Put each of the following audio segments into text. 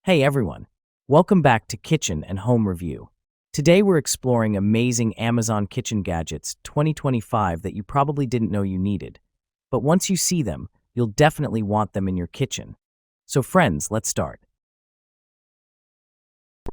Hey everyone, welcome back to Kitchen and Home Review. Today we're exploring amazing Amazon kitchen gadgets 2025 that you probably didn't know you needed. But once you see them, you'll definitely want them in your kitchen. So friends, let's start.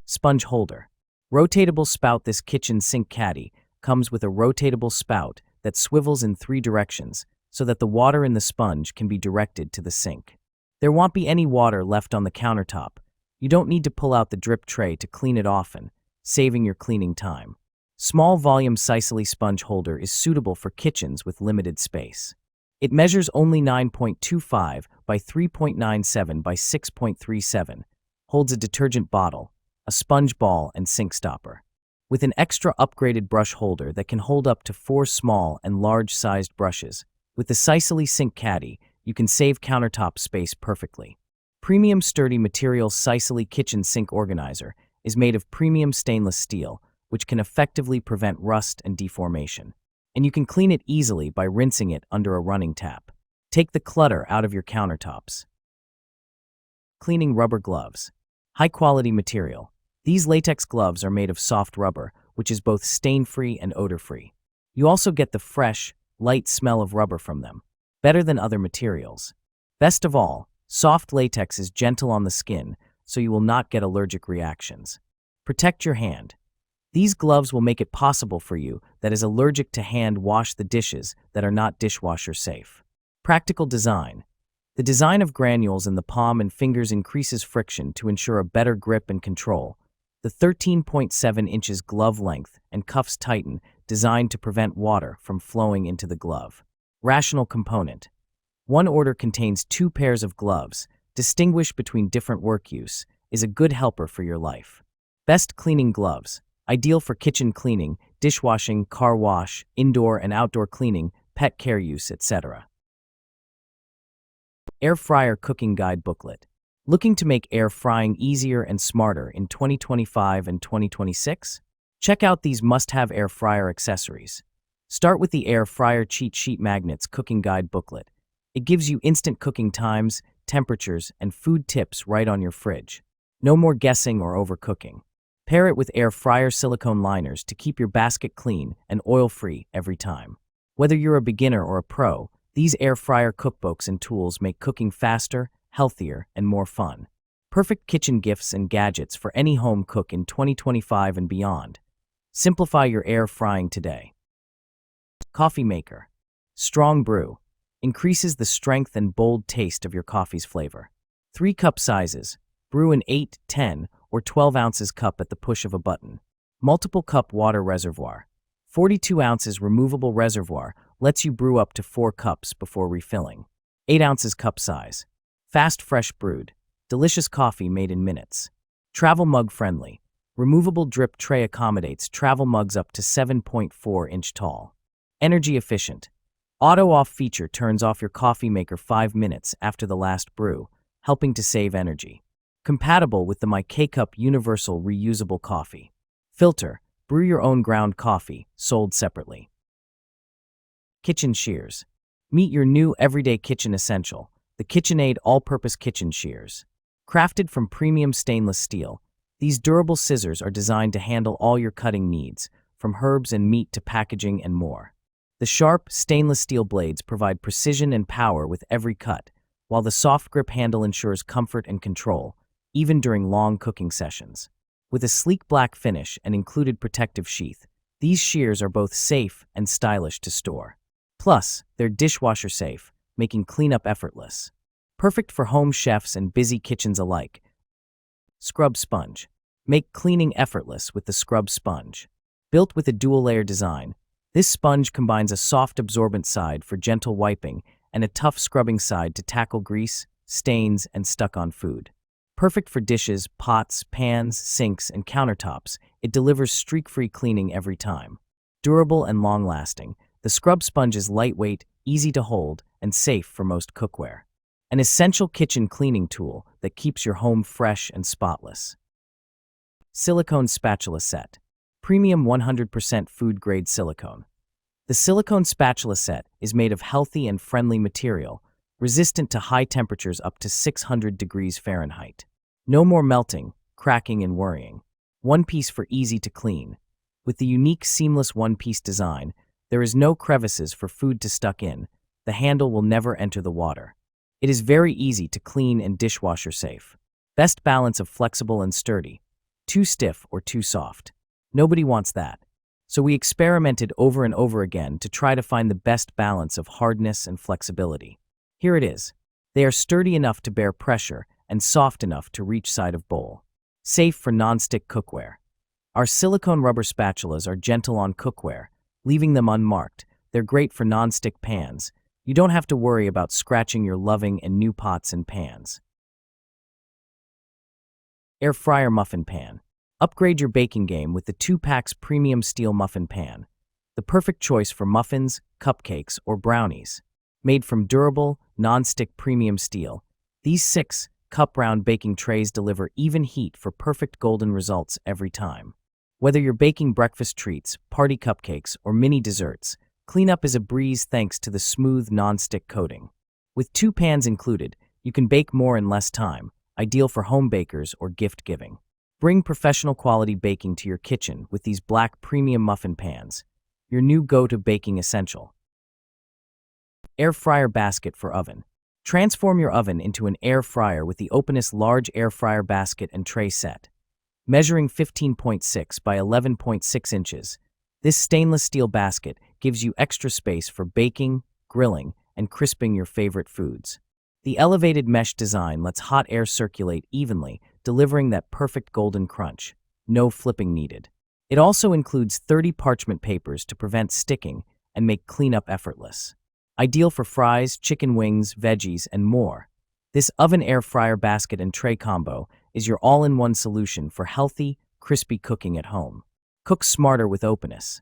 Sponge holder. Rotatable spout. This kitchen sink caddy comes with a rotatable spout that swivels in 3 directions so that the water in the sponge can be directed to the sink. There won't be any water left on the countertop. You don't need to pull out the drip tray to clean it often, saving your cleaning time. Small volume Sicily sponge holder is suitable for kitchens with limited space. It measures only 9.25 by 3.97 by 6.37, holds a detergent bottle, a sponge ball, and sink stopper. With an extra upgraded brush holder that can hold up to 4 small and large-sized brushes, with the Sicily sink caddy, you can save countertop space perfectly. Premium sturdy material Sicily kitchen sink organizer is made of premium stainless steel, which can effectively prevent rust and deformation. And you can clean it easily by rinsing it under a running tap. Take the clutter out of your countertops. Cleaning rubber gloves. High-quality material. These latex gloves are made of soft rubber, which is both stain-free and odor-free. You also get the fresh, light smell of rubber from them, better than other materials. Best of all, soft latex is gentle on the skin, so you will not get allergic reactions. Protect your hand. These gloves will make it possible for you that is allergic to hand wash the dishes that are not dishwasher safe. Practical design. The design of granules in the palm and fingers increases friction to ensure a better grip and control. The 13.7 inches glove length and cuffs tighten, designed to prevent water from flowing into the glove. Rational component. One order contains 2 pairs of gloves. Distinguish between different work use is a good helper for your life. Best cleaning gloves. Ideal for kitchen cleaning, dishwashing, car wash, indoor and outdoor cleaning, pet care use, etc. Air fryer cooking guide booklet. Looking to make air frying easier and smarter in 2025 and 2026? Check out these must-have air fryer accessories. Start with the air fryer cheat sheet magnets cooking guide booklet. It gives you instant cooking times, temperatures, and food tips right on your fridge. No more guessing or overcooking. Pair it with air fryer silicone liners to keep your basket clean and oil-free every time. Whether you're a beginner or a pro, these air fryer cookbooks and tools make cooking faster, healthier, and more fun. Perfect kitchen gifts and gadgets for any home cook in 2025 and beyond. Simplify your air frying today. Coffee maker. Strong brew. Increases the strength and bold taste of your coffee's flavor. 3 cup sizes. Brew in 8, 10, or 12 ounces cup at the push of a button. Multiple cup water reservoir. 42 ounces removable reservoir lets you brew up to 4 cups before refilling. 8 ounces cup size. Fast fresh brewed. Delicious coffee made in minutes. Travel mug friendly. Removable drip tray accommodates travel mugs up to 7.4 inch tall. Energy efficient. Auto-off feature turns off your coffee maker 5 minutes after the last brew, helping to save energy. Compatible with the My K-Cup Universal Reusable Coffee. Filter. Brew your own ground coffee, sold separately. Kitchen shears. Meet your new everyday kitchen essential, the KitchenAid All-Purpose Kitchen Shears. Crafted from premium stainless steel, these durable scissors are designed to handle all your cutting needs, from herbs and meat to packaging and more. The sharp, stainless steel blades provide precision and power with every cut, while the soft grip handle ensures comfort and control, even during long cooking sessions. With a sleek black finish and included protective sheath, these shears are both safe and stylish to store. Plus, they're dishwasher safe, making cleanup effortless. Perfect for home chefs and busy kitchens alike. Scrub sponge. Make cleaning effortless with the scrub sponge. Built with a dual-layer design, this sponge combines a soft absorbent side for gentle wiping and a tough scrubbing side to tackle grease, stains, and stuck-on food. Perfect for dishes, pots, pans, sinks, and countertops, it delivers streak-free cleaning every time. Durable and long-lasting, the scrub sponge is lightweight, easy to hold, and safe for most cookware. An essential kitchen cleaning tool that keeps your home fresh and spotless. Silicone spatula set. Premium 100% food-grade silicone. The silicone spatula set is made of healthy and friendly material, resistant to high temperatures up to 600 degrees Fahrenheit. No more melting, cracking, and worrying. One piece for easy to clean. With the unique seamless one-piece design, there is no crevices for food to stuck in. The handle will never enter the water. It is very easy to clean and dishwasher safe. Best balance of flexible and sturdy. Too stiff or too soft. Nobody wants that. So we experimented over and over again to try to find the best balance of hardness and flexibility. Here it is. They are sturdy enough to bear pressure and soft enough to reach side of bowl. Safe for non-stick cookware. Our silicone rubber spatulas are gentle on cookware, leaving them unmarked. They're great for non-stick pans. You don't have to worry about scratching your loving and new pots and pans. Air fryer muffin pan. Upgrade your baking game with the 2-packs premium steel muffin pan. The perfect choice for muffins, cupcakes, or brownies. Made from durable, non-stick premium steel, these 6-cup-round baking trays deliver even heat for perfect golden results every time. Whether you're baking breakfast treats, party cupcakes, or mini desserts, cleanup is a breeze thanks to the smooth non-stick coating. With 2 pans included, you can bake more in less time, ideal for home bakers or gift giving. Bring professional quality baking to your kitchen with these black premium muffin pans, your new go-to baking essential. Air fryer basket for oven. Transform your oven into an air fryer with the Openness large air fryer basket and tray set. Measuring 15.6 by 11.6 inches, this stainless steel basket gives you extra space for baking, grilling, and crisping your favorite foods. The elevated mesh design lets hot air circulate evenly, delivering that perfect golden crunch. No flipping needed. It also includes 30 parchment papers to prevent sticking and make cleanup effortless. Ideal for fries, chicken wings, veggies, and more. This oven air fryer basket and tray combo is your all-in-one solution for healthy, crispy cooking at home. Cook smarter with Openness.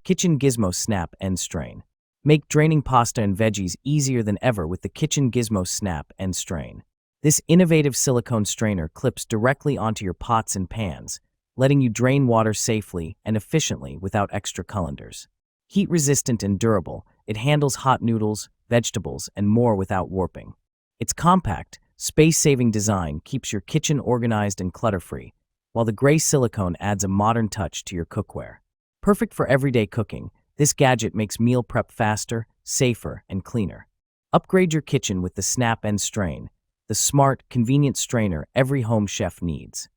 Kitchen Gizmo Snap and Strain. Make draining pasta and veggies easier than ever with the Kitchen Gizmo Snap and Strain. This innovative silicone strainer clips directly onto your pots and pans, letting you drain water safely and efficiently without extra colanders. Heat-resistant and durable, it handles hot noodles, vegetables, and more without warping. Its compact, space-saving design keeps your kitchen organized and clutter-free, while the gray silicone adds a modern touch to your cookware. Perfect for everyday cooking, this gadget makes meal prep faster, safer, and cleaner. Upgrade your kitchen with the Snap and Strain, the smart, convenient strainer every home chef needs.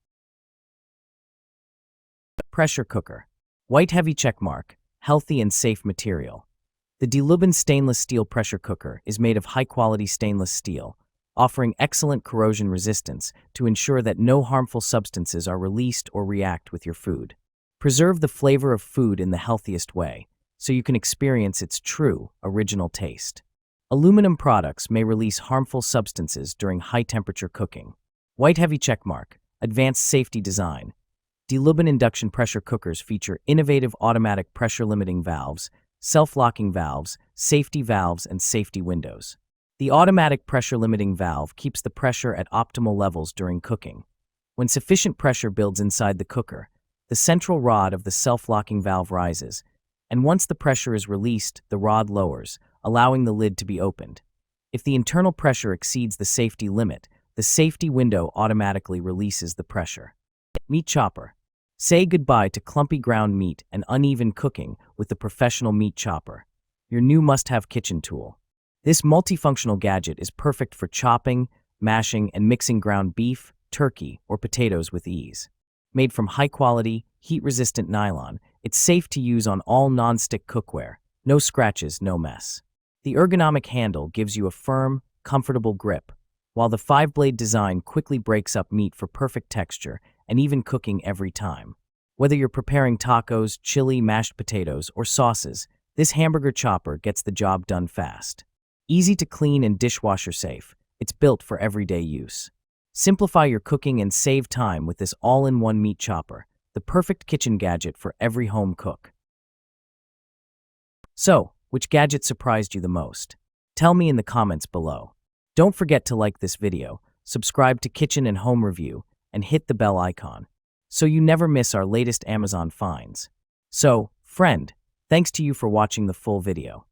Pressure cooker. White heavy checkmark, healthy and safe material. The DeLubin stainless steel pressure cooker is made of high-quality stainless steel, offering excellent corrosion resistance to ensure that no harmful substances are released or react with your food. Preserve the flavor of food in the healthiest way, so you can experience its true, original taste. Aluminum products may release harmful substances during high-temperature cooking. White heavy checkmark, advanced safety design. DeLubin induction pressure cookers feature innovative automatic pressure-limiting valves, self-locking valves, safety valves, and safety windows. The automatic pressure-limiting valve keeps the pressure at optimal levels during cooking. When sufficient pressure builds inside the cooker, the central rod of the self-locking valve rises, and once the pressure is released, the rod lowers, allowing the lid to be opened. If the internal pressure exceeds the safety limit, the safety window automatically releases the pressure. Meat chopper. Say goodbye to clumpy ground meat and uneven cooking with the professional meat chopper, your new must-have kitchen tool. This multifunctional gadget is perfect for chopping, mashing, and mixing ground beef, turkey, or potatoes with ease. Made from high-quality, heat-resistant nylon, it's safe to use on all non-stick cookware. No scratches, no mess. The ergonomic handle gives you a firm, comfortable grip, while the 5-blade design quickly breaks up meat for perfect texture and even cooking every time. Whether you're preparing tacos, chili, mashed potatoes, or sauces, this hamburger chopper gets the job done fast. Easy to clean and dishwasher safe, it's built for everyday use. Simplify your cooking and save time with this all-in-one meat chopper, the perfect kitchen gadget for every home cook. So, which gadget surprised you the most? Tell me in the comments below. Don't forget to like this video, subscribe to Kitchen and Home Review, and hit the bell icon, so you never miss our latest Amazon finds. So, friend, thanks to you for watching the full video.